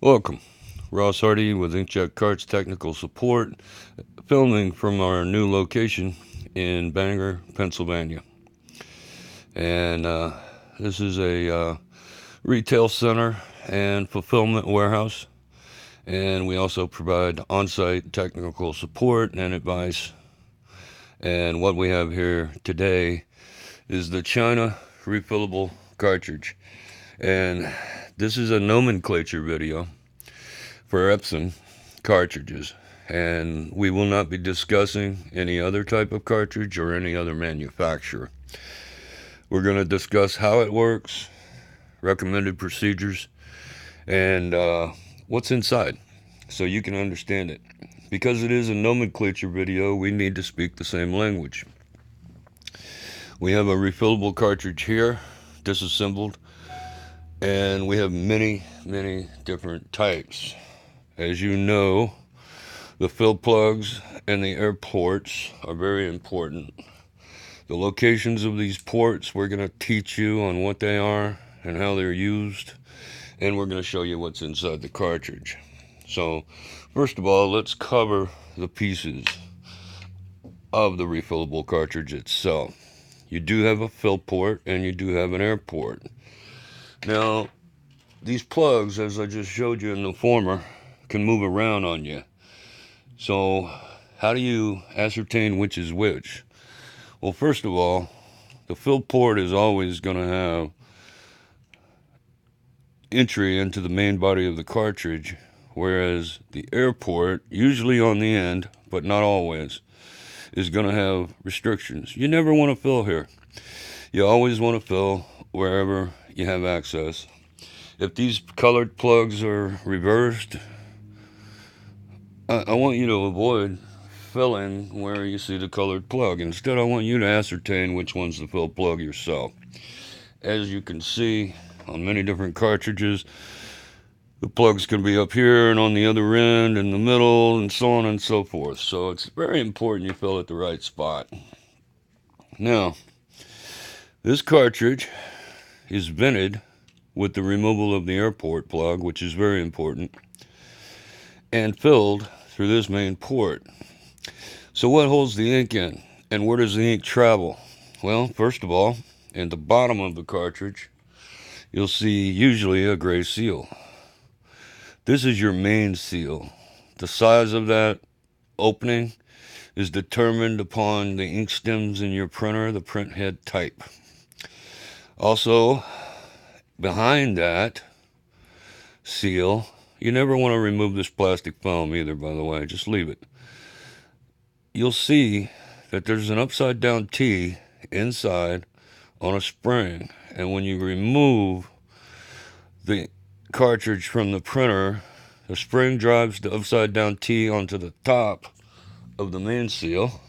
Welcome. Ross Hardy with Inkjet Carts Technical Support, filming from our new location in Bangor, Pennsylvania. And this is a retail center and fulfillment warehouse. And we also provide on site technical support and advice. And what we have here today is the China Refillable Cartridge. And this is a nomenclature video for Epson cartridges, and we will not be discussing any other type of cartridge or any other manufacturer. We're going to discuss how it works, recommended procedures, and what's inside so you can understand it. Because it is a nomenclature video, we need to speak the same language. We have a refillable cartridge here, disassembled, and we have many different types. As you know, the fill plugs and the air ports are very important. The locations of these ports, we're going to teach you on what they are and how they're used, and we're going to show you what's inside the cartridge. So, first of all, let's cover the pieces of the refillable cartridge itself. You do have a fill port and you do have an air port. Now, these plugs, as I just showed you in the former, can move around on you. So, how do you ascertain which is which? Well, first of all, the fill port is always going to have entry into the main body of the cartridge, whereas the air port, usually on the end, but not always, is going to have restrictions. You never want to fill here. You always want to fill wherever you have access. If these colored plugs are reversed, I want you to avoid filling where you see the colored plug. Instead, I want you to ascertain which one's the fill plug yourself. As you can see on many different cartridges, the plugs can be up here and on the other end, in the middle, and so on and so forth. So it's very important you fill at the right spot. Now, this cartridge is vented with the removal of the air port plug, which is very important, and filled through this main port. So what holds the ink in, and where does the ink travel? Well, first of all, in the bottom of the cartridge, you'll see usually a gray seal. This is your main seal. The size of that opening is determined upon the ink stems in your printer, the print head type. Also, behind that seal, you never want to remove this plastic foam either, by the way, just leave it. You'll see that there's an upside down T inside on a spring, and when you remove the cartridge from the printer, the spring drives the upside down T onto the top of the main seal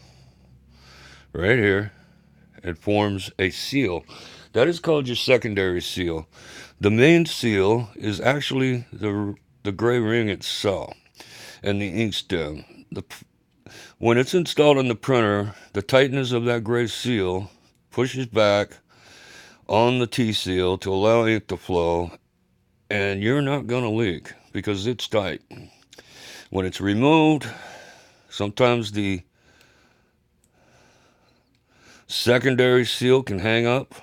right here. It forms a seal. That is called your secondary seal. The main seal is actually the gray ring itself and the ink stem. When it's installed in the printer, the tightness of that gray seal pushes back on the T seal to allow ink to flow, and you're not going to leak because it's tight. When it's removed, sometimes the secondary seal can hang up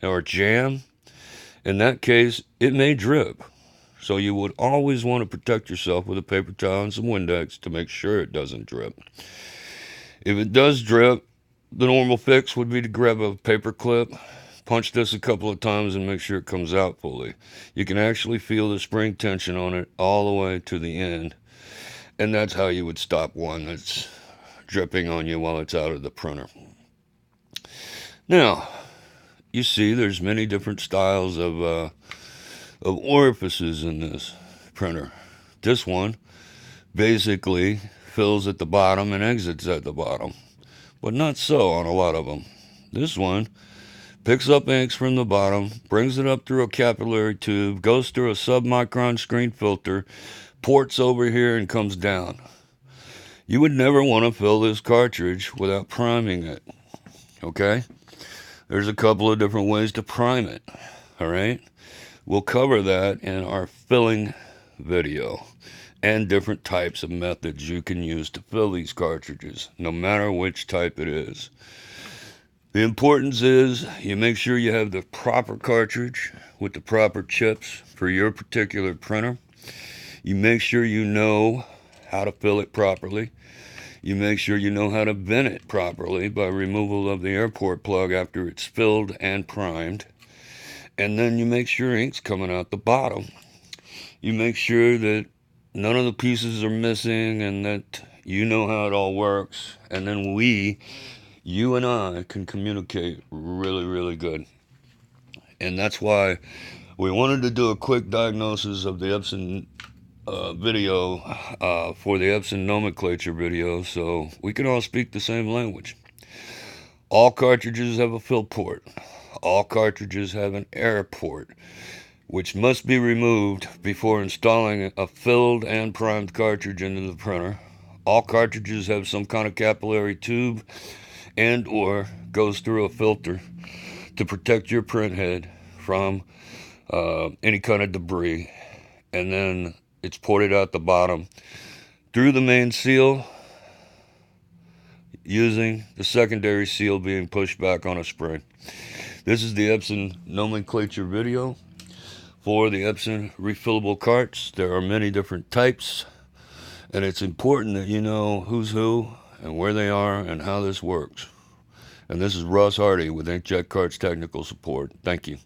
or jam. In that case, it may drip. So you would always want to protect yourself with a paper towel and some Windex to make sure it doesn't drip. If it does drip, the normal fix would be to grab a paper clip, punch this a couple of times and make sure it comes out fully. You can actually feel the spring tension on it all the way to the end. And that's how you would stop one that's dripping on you while it's out of the printer. Now, you see there's many different styles of orifices in this printer. This one basically fills at the bottom and exits at the bottom, but not so on a lot of them. This one picks up inks from the bottom, brings it up through a capillary tube, goes through a submicron screen filter, ports over here, and comes down. You would never want to fill this cartridge without priming it, okay? There's a couple of different ways to prime it, all right? We'll cover that in our filling video and different types of methods you can use to fill these cartridges, no matter which type it is. The importance is you make sure you have the proper cartridge with the proper chips for your particular printer. You make sure you know how to fill it properly. You make sure you know how to vent it properly by removal of the airport plug after it's filled and primed. And then you make sure ink's coming out the bottom. You make sure that none of the pieces are missing and that you know how it all works. And then you and I can communicate really, really good. And that's why we wanted to do a quick diagnosis of the Epson video for the Epson Nomenclature video so we can all speak the same language. All cartridges have a fill port. All cartridges have an air port, which must be removed before installing a filled and primed cartridge into the printer. All cartridges have some kind of capillary tube and or goes through a filter to protect your print head from any kind of debris. And then it's ported out the bottom through the main seal using the secondary seal being pushed back on a spring. This is the Epson Nomenclature video for the Epson refillable carts. There are many different types, and it's important that you know who's who and where they are and how this works. And this is Russ Hardy with Inkjet Carts Technical Support. Thank you.